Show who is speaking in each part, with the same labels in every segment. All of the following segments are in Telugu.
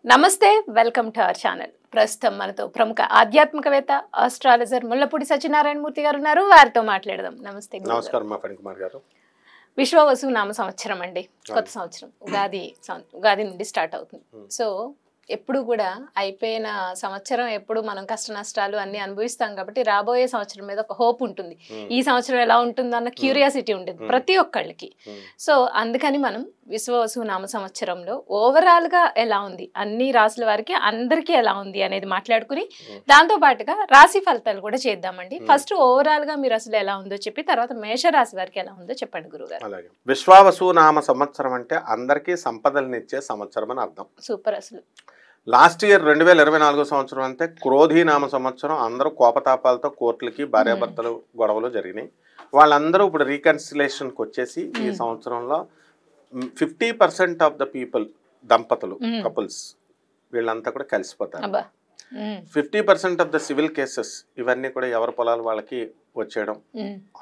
Speaker 1: నమస్తే వెల్కమ్ టు అవర్ ఛానల్. ప్రస్తుతం మనతో ప్రముఖ ఆధ్యాత్మికవేత్త ఆస్ట్రాలజర్ ముల్లపూడి సత్యనారాయణ మూర్తి గారు ఉన్నారు. వారితో మాట్లాడదాం. నమస్తే.
Speaker 2: నమస్కారం మా ఫణి కుమార్ గారు.
Speaker 1: విశ్వవసు నామ సంవత్సరం అండి, కొత్త సంవత్సరం ఉగాది నుండి స్టార్ట్ అవుతుంది. సో ఎప్పుడు కూడా అయిపోయిన సంవత్సరం ఎప్పుడు మనం కష్ట నష్టాలు అన్ని అనుభవిస్తాం కాబట్టి రాబోయే సంవత్సరం మీద ఒక హోప్ ఉంటుంది. ఈ సంవత్సరం ఎలా ఉంటుందో అన్న క్యూరియాసిటీ ఉంటుంది ప్రతి ఒక్కళ్ళకి. సో అందుకని మనం విశ్వవసు నామ సంవత్సరంలో ఓవరాల్ గా ఎలా ఉంది, అన్ని రాసుల వారికి అందరికీ ఎలా ఉంది అనేది మాట్లాడుకుని దాంతో పాటుగా రాశి ఫలితాలు కూడా చేద్దామండి. ఫస్ట్ ఓవరాల్ గా మీరు అసలు ఎలా ఉందో చెప్పి తర్వాత మేషరాశి వారికి ఎలా ఉందో చెప్పండి గురుగారు.
Speaker 2: అలాగే విశ్వవసు నామ సంవత్సరం అంటే అందరికీ సంపదలనిచ్చే సంవత్సరం అని అర్థం.
Speaker 1: సూపర్. అసలు
Speaker 2: లాస్ట్ ఇయర్ 2024 సంవత్సరం అంటే క్రోధి నామ సంవత్సరం. అందరూ కోపతాపాలతో కోర్టులకి భార్యాభర్తలు గొడవలు జరిగినాయి. వాళ్ళందరూ ఇప్పుడు రీకన్సిలేషన్కి వచ్చేసి ఈ సంవత్సరంలో 50% ఆఫ్ ద పీపుల్, దంపతులు, కపుల్స్ వీళ్ళంతా కూడా కలిసిపోతారు. 50% ఆఫ్ ద సివిల్ కేసెస్ ఇవన్నీ కూడా ఎవరి పొలాలు వాళ్ళకి వచ్చేయడం,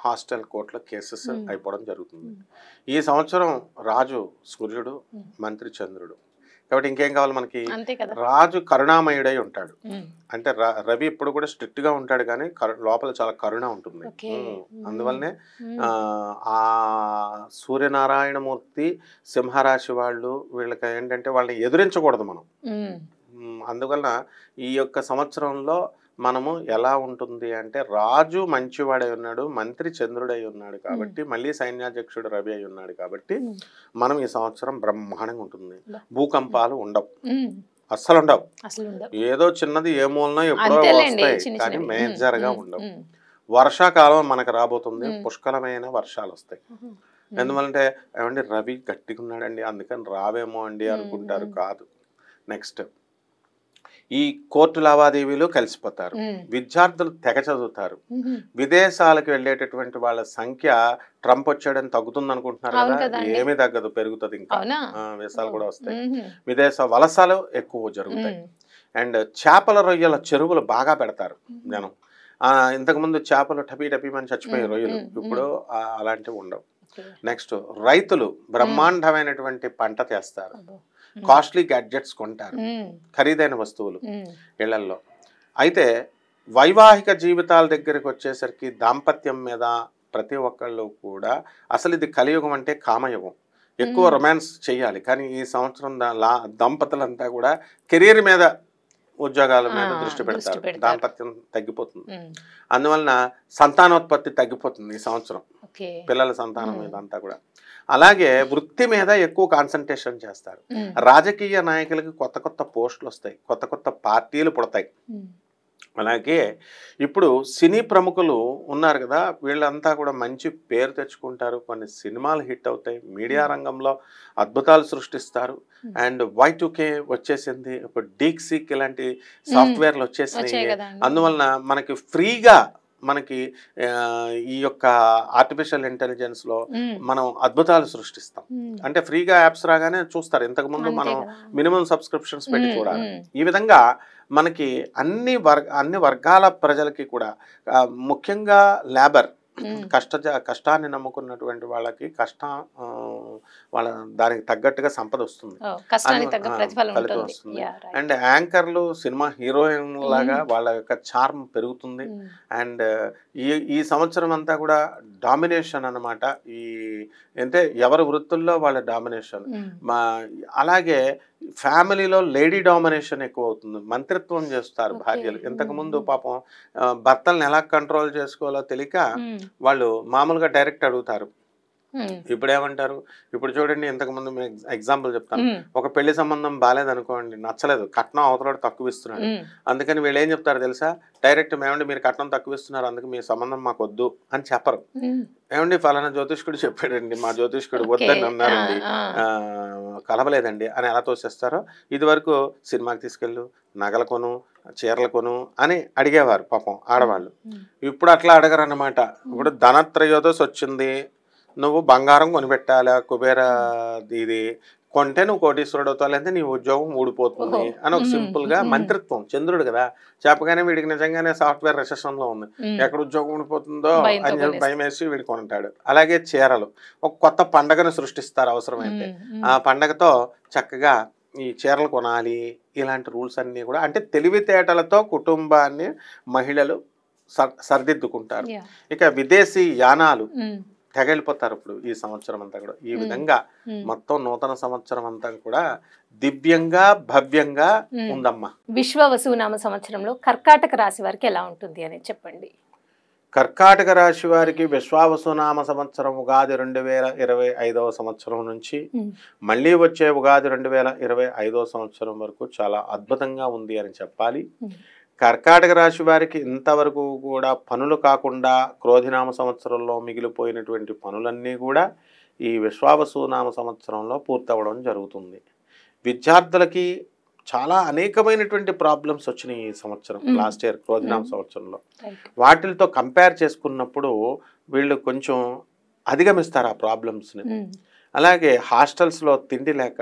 Speaker 2: హాస్టల్ కోర్టులో కేసెస్ అయిపోవడం జరుగుతుంది. ఈ సంవత్సరం రాజు సూర్యుడు, మంత్రి చంద్రుడు. కాబట్టి ఇంకేం కావాలి మనకి? రాజు కరుణామయుడై ఉంటాడు. అంటే రవి ఇప్పుడు కూడా స్ట్రిక్ట్ గా ఉంటాడు కానీ లోపల చాలా కరుణ ఉంటుంది. అందువల్లనే ఆ సూర్యనారాయణమూర్తి సింహరాశి వాళ్ళు, వీళ్ళకి ఏంటంటే వాళ్ళని ఎదురించకూడదు మనం. అందువలన ఈ యొక్క సంవత్సరంలో మనము ఎలా ఉంటుంది అంటే రాజు మంచివాడై ఉన్నాడు, మంత్రి చంద్రుడై ఉన్నాడు కాబట్టి, మళ్ళీ సైన్యాధ్యక్షుడు రవి అయి ఉన్నాడు కాబట్టి మనం ఈ సంవత్సరం బ్రహ్మాండంగా ఉంటుంది. భూకంపాలు ఉండవు, అస్సలు ఉండవు. ఏదో చిన్నది ఏ మూలనో ఎప్పుడో వస్తాయి కానీ మేజర్ గా ఉండవు. వర్షాకాలం మనకు రాబోతుంది, పుష్కలమైన వర్షాలు వస్తాయి. ఎందువల్లంటే ఏమండి రవి గట్టిగా ఉన్నాడండి అందుకని రావేమో అండి అనుకుంటారు, కాదు. నెక్స్ట్ ఈ కోర్టు లావాదేవీలు కలిసిపోతారు. విద్యార్థులు తెగ చదువుతారు. విదేశాలకు వెళ్ళేటటువంటి వాళ్ళ సంఖ్య ట్రంప్ వచ్చాడని తగ్గుతుంది అనుకుంటున్నారు కదా, ఏమీ తగ్గదు, పెరుగుతుంది. ఇంకా వీసాలు కూడా వస్తాయి. విదేశ వలసలు ఎక్కువ జరుగుతాయి. అండ్ చేపల రొయ్యల చెరువులు బాగా పెడతారు జనం. ఇంతకుముందు చేపలు టపీ టపీమని చచ్చిపోయే రొయ్యలు, ఇప్పుడు అలాంటివి ఉండవు. నెక్స్ట్ రైతులు బ్రహ్మాండమైనటువంటి పంట చేస్తారు, కాస్ట్లీ గ్యాడ్జెట్స్ కొంటారు, ఖరీదైన వస్తువులు ఇళ్లల్లో. అయితే వైవాహిక జీవితాల దగ్గరికి వచ్చేసరికి దాంపత్యం మీద ప్రతి ఒక్కళ్ళు కూడా అసలు ఇది కలియుగం అంటే కామయుగం. ఎక్కువ రొమాన్స్ చేయాలి కానీ ఈ సంవత్సరం దంపతులంతా కూడా కెరీర్ మీద, ఉద్యోగాల మీద దృష్టి పెడతారు. దాంపత్యం తగ్గిపోతుంది. అందువలన సంతానోత్పత్తి తగ్గిపోతుంది ఈ సంవత్సరం, పిల్లల సంతానం మీద అంతా కూడా. అలాగే వృత్తి మీద ఎక్కువ కాన్సన్ట్రేషన్ చేస్తారు. రాజకీయ నాయకులకి కొత్త కొత్త పోస్టులు వస్తాయి, కొత్త కొత్త పార్టీలు పుడతాయి. అలాగే ఇప్పుడు సినీ ప్రముఖులు ఉన్నారు కదా, వీళ్ళంతా కూడా మంచి పేరు తెచ్చుకుంటారు. కొన్ని సినిమాలు హిట్ అవుతాయి, మీడియా రంగంలో అద్భుతాలు సృష్టిస్తారు. అండ్ Y2K వచ్చేసింది, ఇప్పుడు డీక్సీక్ ఇలాంటి సాఫ్ట్వేర్లు వచ్చేసినాయి. అందువలన మనకి ఫ్రీగా మనకి ఈ యొక్క ఆర్టిఫిషియల్ ఇంటెలిజెన్స్ లో మనం అద్భుతాలు సృష్టిస్తాం. అంటే ఫ్రీగా యాప్స్ రాగానే చూస్తారు. ఇంతకుముందు మనం మినిమం సబ్స్క్రిప్షన్స్ పెట్టి చూడాలి. ఈ విధంగా మనకి అన్ని వర్గాల ప్రజలకి కూడా, ముఖ్యంగా లేబర్, కష్టాన్ని నమ్ముకున్నటువంటి వాళ్ళకి వాళ్ళ దానికి తగ్గట్టుగా సంపద వస్తుంది, ఫలితం వస్తుంది. అండ్ యాంకర్లు, సినిమా హీరోయిన్ లాగా వాళ్ళ యొక్క చార్మ్ పెరుగుతుంది. అండ్ ఈ సంవత్సరం అంతా కూడా డామినేషన్ అన్నమాట. అంటే ఎవరి వృత్తుల్లో వాళ్ళ డామినేషన్. అలాగే ఫ్యామిలీలో లేడీ డామినేషన్ ఎక్కువ అవుతుంది. మంత్రిత్వం చేస్తారు భార్యలు. ఇంతకుముందు పాపం భర్తలను ఎలా కంట్రోల్ చేసుకోవాలో తెలియక వాళ్ళు మామూలుగా డైరెక్ట్ అడుగుతారు. ఇప్పుడు ఏమంటారు? ఇప్పుడు చూడండి, ఇంతకుముందు ఎగ్జాంపుల్ చెప్తాను. ఒక పెళ్లి సంబంధం బాగాలేదనుకోండి, నచ్చలేదు, కట్నం అవతల తక్కువ ఇస్తున్నాడు. అందుకని వీళ్ళు ఏం చెప్తారు తెలుసా? డైరెక్ట్ ఏమండి మీరు కట్నం తక్కువ ఇస్తున్నారు, అందుకు మీ సంబంధం మాకు వద్దు అని చెప్పరు. ఏమండి ఫలానా జ్యోతిష్కుడు చెప్పాడండి, మా జ్యోతిష్కుడు వద్దని అన్నారండి, కలవలేదండి అని ఎలా తోసేస్తారో. ఇది వరకు సినిమాకి తీసుకెళ్ళు, నగల కొను, చీరలు కొను అని అడిగేవారు పాపం ఆడవాళ్ళు. ఇప్పుడు అట్లా అడగరు అన్నమాట. ఇప్పుడు ధనత్రయోదశి వచ్చింది, నువ్వు బంగారం కొనిపెట్టాలా, కుబేర ఇది కొంటే నువ్వు కోటీశ్వరుడు అవుతావు, లేదా నీ ఉద్యోగం ఊడిపోతుంది అని ఒక సింపుల్ గా మంత్రిత్వం. చంద్రుడు కదా చెప్పగానే వీడికి నిజంగానే సాఫ్ట్వేర్ రిసెషన్ లో ఉంది, ఎక్కడ ఉద్యోగం ఊడిపోతుందో అని చెప్పి భయం వేసి వీడికి కొంటాడు. అలాగే చీరలు ఒక కొత్త పండగను సృష్టిస్తారు అవసరమైతే. ఆ పండగతో చక్కగా ఈ చీరలు కొనాలి ఇలాంటి రూల్స్ అన్నీ కూడా అంటే తెలివితేటలతో కుటుంబాన్ని మహిళలు సరిదిద్దుకుంటారు. ఇక విదేశీ యానాలు తెగలిపోతారు ఇప్పుడు ఈ సంవత్సరం అంతా కూడా. ఈ విధంగా మొత్తం నూతన సంవత్సరం అంతా కూడా దివ్యంగా భవ్యంగా ఉందమ్మా.
Speaker 1: విశ్వ వసునామ సంవత్సరంలో కర్కాటక రాశి వారికి ఎలా ఉంటుంది అని చెప్పండి.
Speaker 2: కర్కాటక రాశి వారికి విశ్వావసునామ సంవత్సరం ఉగాది 2025 సంవత్సరం నుంచి మళ్ళీ వచ్చే ఉగాది 2025 సంవత్సరం వరకు చాలా అద్భుతంగా ఉంది అని చెప్పాలి. కర్కాటక రాశి వారికి ఇంతవరకు కూడా పనులు కాకుండా క్రోధినామ సంవత్సరంలో మిగిలిపోయినటువంటి పనులన్నీ కూడా ఈ విశ్వావసునామ సంవత్సరంలో పూర్తవడం జరుగుతుంది. విద్యార్థులకి చాలా అనేకమైనటువంటి ప్రాబ్లమ్స్ వచ్చినాయి ఈ సంవత్సరం, లాస్ట్ ఇయర్ క్రోధినామ సంవత్సరంలో. వాటితో కంపేర్ చేసుకున్నప్పుడు వీళ్ళు కొంచెం అధిగమిస్తారు ఆ ప్రాబ్లమ్స్ని. అలాగే హాస్టల్స్లో తిండి లేక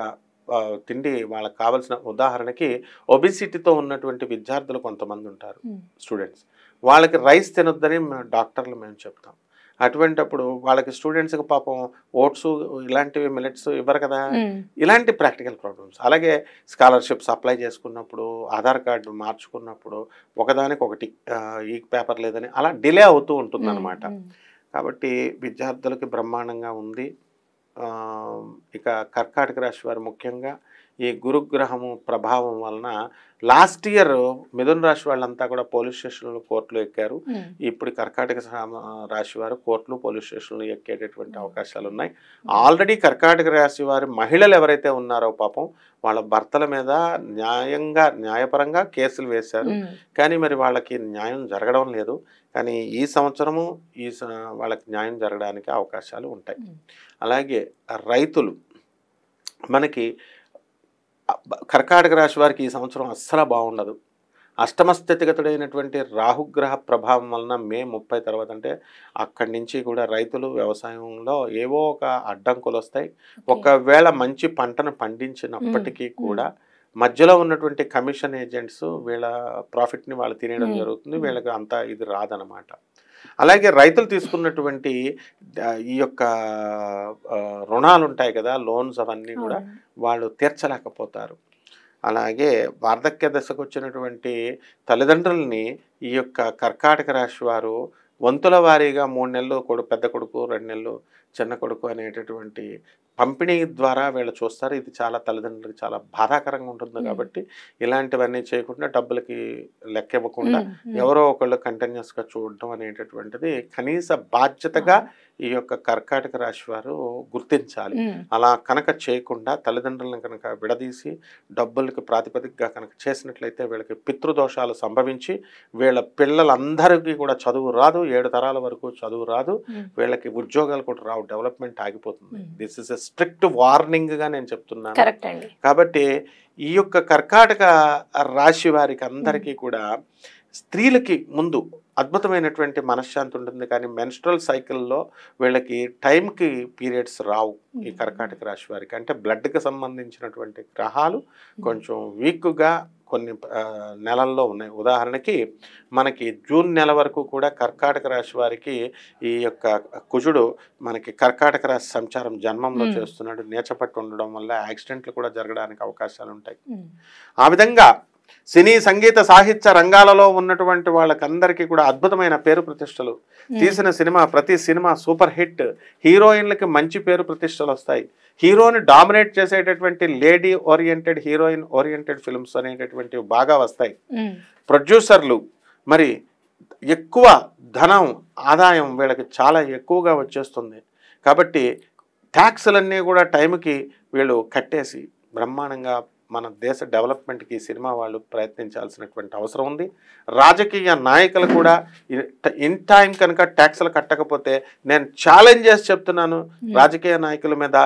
Speaker 2: తిండి వాళ్ళకి కావాల్సిన, ఉదాహరణకి ఒబిసిటీతో ఉన్నటువంటి విద్యార్థులు కొంతమంది ఉంటారు స్టూడెంట్స్, వాళ్ళకి రైస్ తినొద్దని డాక్టర్లు మేము చెప్తాం. అటువంటప్పుడు వాళ్ళకి స్టూడెంట్స్కి పాపం ఓట్స్ ఇలాంటివి మిల్లెట్స్ ఇవ్వరు కదా, ఇలాంటి ప్రాక్టికల్ ప్రాబ్లమ్స్. అలాగే స్కాలర్షిప్స్ అప్లై చేసుకున్నప్పుడు, ఆధార్ కార్డు మార్చుకున్నప్పుడు ఒకదానికొకటి ఈ పేపర్ లేదని అలా డిలే అవుతూ ఉంటుంది అన్నమాట. కాబట్టి విద్యార్థులకి బ్రహ్మాండంగా ఉంది. ఇక కర్కాటక రాశి వారు ముఖ్యంగా ఈ గురుగ్రహము ప్రభావం వలన లాస్ట్ ఇయర్ మిథున రాశి వాళ్ళంతా కూడా పోలీస్ స్టేషన్లు కోర్టులు ఎక్కారు. ఇప్పుడు కర్కాటక రాశి వారు కోర్టులు పోలీస్ స్టేషన్లు ఎక్కేటటువంటి అవకాశాలు ఉన్నాయి. ఆల్రెడీ కర్కాటక రాశి వారి మహిళలు ఎవరైతే ఉన్నారో పాపం వాళ్ళ భర్తల మీద న్యాయపరంగా కేసులు వేశారు, కానీ మరి వాళ్ళకి న్యాయం జరగడం లేదు. కానీ ఈ సంవత్సరము వాళ్ళకి న్యాయం జరగడానికి అవకాశాలు ఉంటాయి. అలాగే రైతులు, మనకి కర్కాటక రాశి వారికి ఈ సంవత్సరం అస్సలు బాగుండదు. అష్టమ స్థితిగతుడైనటువంటి రాహుగ్రహ ప్రభావం వలన మే 30 తర్వాత అంటే అక్కడి నుంచి కూడా రైతులు వ్యవసాయంలో ఏవో ఒక అడ్డంకులు వస్తాయి. ఒకవేళ మంచి పంటను పండించినప్పటికీ కూడా మధ్యలో ఉన్నటువంటి కమిషన్ ఏజెంట్స్ వీళ్ళ ప్రాఫిట్ని వాళ్ళు తినేయడం జరుగుతుంది, వీళ్ళకి అంతా ఇది రాదనమాట. అలాగే రైతులు తీసుకున్నటువంటి ఈ యొక్క రుణాలు ఉంటాయి కదా, లోన్స్, అవన్నీ కూడా వాళ్ళు తీర్చలేకపోతారు. అలాగే వార్ధక్య దశకు వచ్చినటువంటి తల్లిదండ్రుల్ని ఈ యొక్క కర్కాటక రాశి వారు వంతుల వారీగా 3 నెలలు పెద్ద కొడుకు, 2 నెలలు చిన్న కొడుకు అనేటటువంటి పంపిణీ ద్వారా వీళ్ళు చూస్తారు. ఇది చాలా తల్లిదండ్రులకు చాలా బాధాకరంగా ఉంటుంది. కాబట్టి ఇలాంటివన్నీ చేయకుండా, డబ్బులకి లెక్క ఇవ్వకుండా ఎవరో ఒకళ్ళు కంటిన్యూస్గా చూడడం అనేటటువంటిది కనీస బాధ్యతగా ఈ యొక్క కర్కాటక రాశి వారు గుర్తించాలి. అలా కనుక చేయకుండా తల్లిదండ్రులను కనుక విడదీసి డబ్బులకి ప్రాతిపదికగా కనుక చేసినట్లయితే వీళ్ళకి పితృదోషాలు సంభవించి వీళ్ళ పిల్లలందరికీ కూడా చదువు రాదు, 7 తరాల వరకు చదువు రాదు, వీళ్ళకి ఉద్యోగాలు కూడా రావు, డెవలప్మెంట్ ఆగిపోతుంది. This is a strict warning గా నేను చెప్తున్నాను. కాబట్టి ఈ యొక్క కర్కాటక రాశి వారికి అందరికీ కూడా స్త్రీలకి ముందు అద్భుతమైనటువంటి మనశ్శాంతి ఉంటుంది, కానీ మెన్స్ట్రల్ సైకిల్లో వీళ్ళకి టైంకి పీరియడ్స్ రావు. ఈ కర్కాటక రాశి వారికి అంటే బ్లడ్కి సంబంధించినటువంటి గ్రహాలు కొంచెం వీక్గా కొన్ని నెలల్లో ఉన్నాయి. ఉదాహరణకి మనకి జూన్ నెల వరకు కూడా కర్కాటక రాశి వారికి ఈ యొక్క కుజుడు మనకి కర్కాటక రాశి సంచారం జన్మంలో చేస్తున్నాడు. నీచపట్టు ఉండడం వల్ల యాక్సిడెంట్లు కూడా జరగడానికి అవకాశాలు ఉంటాయి. ఆ విధంగా సినీ సంగీత సాహిత్య రంగాలలో ఉన్నటువంటి వాళ్ళకందరికీ కూడా అద్భుతమైన పేరు ప్రతిష్టలు, తీసిన సినిమా ప్రతి సినిమా సూపర్ హిట్, హీరోయిన్లకి మంచి పేరు ప్రతిష్టలు వస్తాయి. హీరోని డామినేట్ చేసేటటువంటి lady oriented, heroine oriented films అనేటటువంటివి బాగా వస్తాయి. ప్రొడ్యూసర్లు మరి ఎక్కువ ధనం ఆదాయం వీళ్ళకి చాలా ఎక్కువగా వచ్చేస్తుంది. కాబట్టి ట్యాక్స్లన్నీ కూడా టైంకి వీళ్ళు కట్టేసి బ్రహ్మాండంగా మన దేశ డెవలప్మెంట్కి సినిమా వాళ్ళు ప్రయత్నించాల్సినటువంటి అవసరం ఉంది. రాజకీయ నాయకులు కూడా ఇన్ టైం కనుక ట్యాక్స్లు కట్టకపోతే, నేను ఛాలెంజ్ చేసి చెప్తున్నాను, రాజకీయ నాయకుల మీద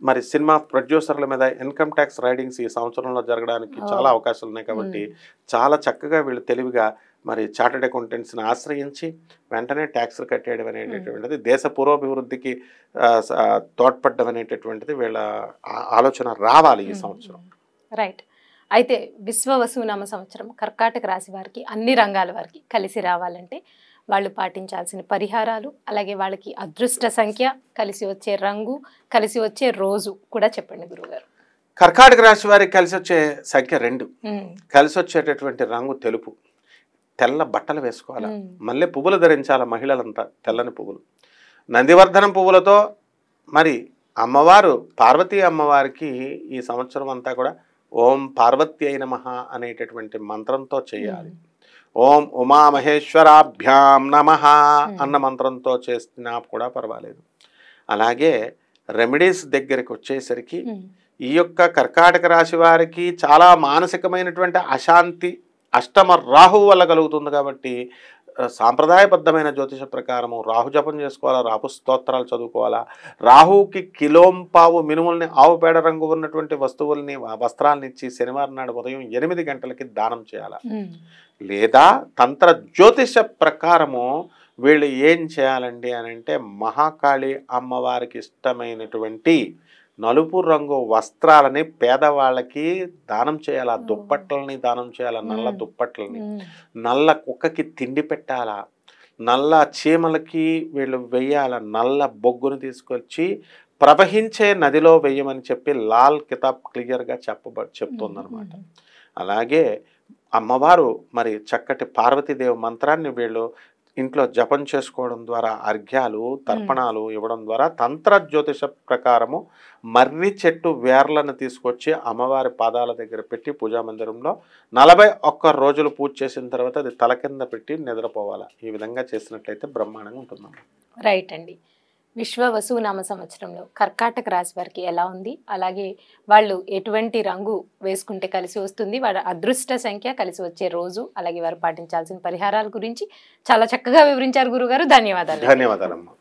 Speaker 2: మరి సినిమా ప్రొడ్యూసర్ల మీద ఇన్కమ్ ట్యాక్స్ రైడింగ్స్ ఈ సంవత్సరంలో జరగడానికి చాలా అవకాశాలు ఉన్నాయి. కాబట్టి చాలా చక్కగా వీళ్ళు తెలివిగా మరి చార్టెడ్ అకౌంటెంట్స్ని ఆశ్రయించి వెంటనే ట్యాక్స్లు కట్టేయడం అనేటటువంటిది, దేశ పూర్వాభివృద్ధికి తోడ్పడడం అనేటటువంటిది వీళ్ళ ఆలోచన రావాలి ఈ సంవత్సరం.
Speaker 1: రైట్. అయితే విశ్వ వసునామ సంవత్సరం కర్కాటక రాశి వారికి, అన్ని రంగాల వారికి కలిసి రావాలంటే వాళ్ళు పాటించాల్సిన పరిహారాలు, అలాగే వాళ్ళకి అదృష్ట సంఖ్య, కలిసి వచ్చే రంగు, కలిసి వచ్చే రోజు కూడా చెప్పండి గురువుగారు.
Speaker 2: కర్కాటక రాశి వారికి కలిసి వచ్చే సంఖ్య 2, కలిసి వచ్చేటటువంటి రంగు తెలుపు, తెల్ల బట్టలు వేసుకోవాలి, మళ్ళీ పువ్వులు ధరించాలి మహిళలంతా, తెల్లని పువ్వులు. నందివర్ధనం పువ్వులతో మరి అమ్మవారు పార్వతీ అమ్మవారికి ఈ సంవత్సరం అంతా కూడా ఓం పార్వత్యై నమః అనేటటువంటి మంత్రంతో చేయాలి. ఓం ఉమామహేశ్వరాభ్యాం నమః అన్న మంత్రంతో చేసినా కూడా పర్వాలేదు. అలాగే రెమెడీస్ దగ్గరికి వచ్చేసరికి ఈ యొక్క కర్కాటక రాశి వారికి చాలా మానసికమైనటువంటి అశాంతి అష్టమ రాహువు వల్ల కలుగుతుంది. కాబట్టి సాంప్రదాయబద్ధమైన జ్యోతిష ప్రకారము రాహు జపం చేసుకోవాలా, రాహు స్తోత్రాలు చదువుకోవాలా, రాహుకి కిలోంపావు మినుముల్ని ఆవు పేడ రంగు ఉన్నటువంటి వస్తువుల్ని వస్త్రాలను ఇచ్చి శనివారం నాడు ఉదయం 8 గంటలకి దానం చేయాలా. లేదా తంత్ర జ్యోతిష ప్రకారము వీళ్ళు ఏం చేయాలండి అని అంటే మహాకాళి అమ్మవారికి ఇష్టమైనటువంటి నలుపు రంగు వస్త్రాలని పేదవాళ్ళకి దానం చేయాలా, దుప్పట్లని దానం చేయాలా, నల్ల దుప్పట్లని, నల్ల కుక్కకి తిండి పెట్టాలా, నల్ల చీమలకి వీళ్ళు వెయ్యాల, నల్ల బొగ్గును తీసుకొచ్చి ప్రవహించే నదిలో వెయ్యమని చెప్పి లాల్ కితాబ్ క్లియర్గా చెప్తుందన్నమాట. అలాగే అమ్మవారు మరి చక్కటి పార్వతీదేవి మంత్రాన్ని వీళ్ళు ఇంట్లో జపం చేసుకోవడం ద్వారా, అర్ఘ్యాలు తర్పణాలు ఇవ్వడం ద్వారా తంత్ర జ్యోతిష ప్రకారము మర్రి చెట్టు వేర్లను తీసుకొచ్చి అమ్మవారి పాదాల దగ్గర పెట్టి పూజా మందిరంలో 41 రోజులు పూజ చేసిన తర్వాత అది తల కింద పెట్టి నిద్రపోవాలి. ఈ విధంగా చేసినట్లయితే బ్రహ్మాండంగా ఉంటుందమ్మా.
Speaker 1: రైట్ అండి. విశ్వ వసునామ సంవత్సరంలో కర్కాటక రాశి వారికి ఎలా ఉంది, అలాగే వాళ్ళు ఎటువంటి రంగు వేసుకుంటే కలిసి వస్తుంది, వాళ్ళ అదృష్ట సంఖ్య, కలిసి వచ్చే రోజు, అలాగే వారు పాటించాల్సిన పరిహారాల గురించి చాలా చక్కగా వివరించారు గురుగారు. ధన్యవాదాలు.
Speaker 2: ధన్యవాదాలమ్మా.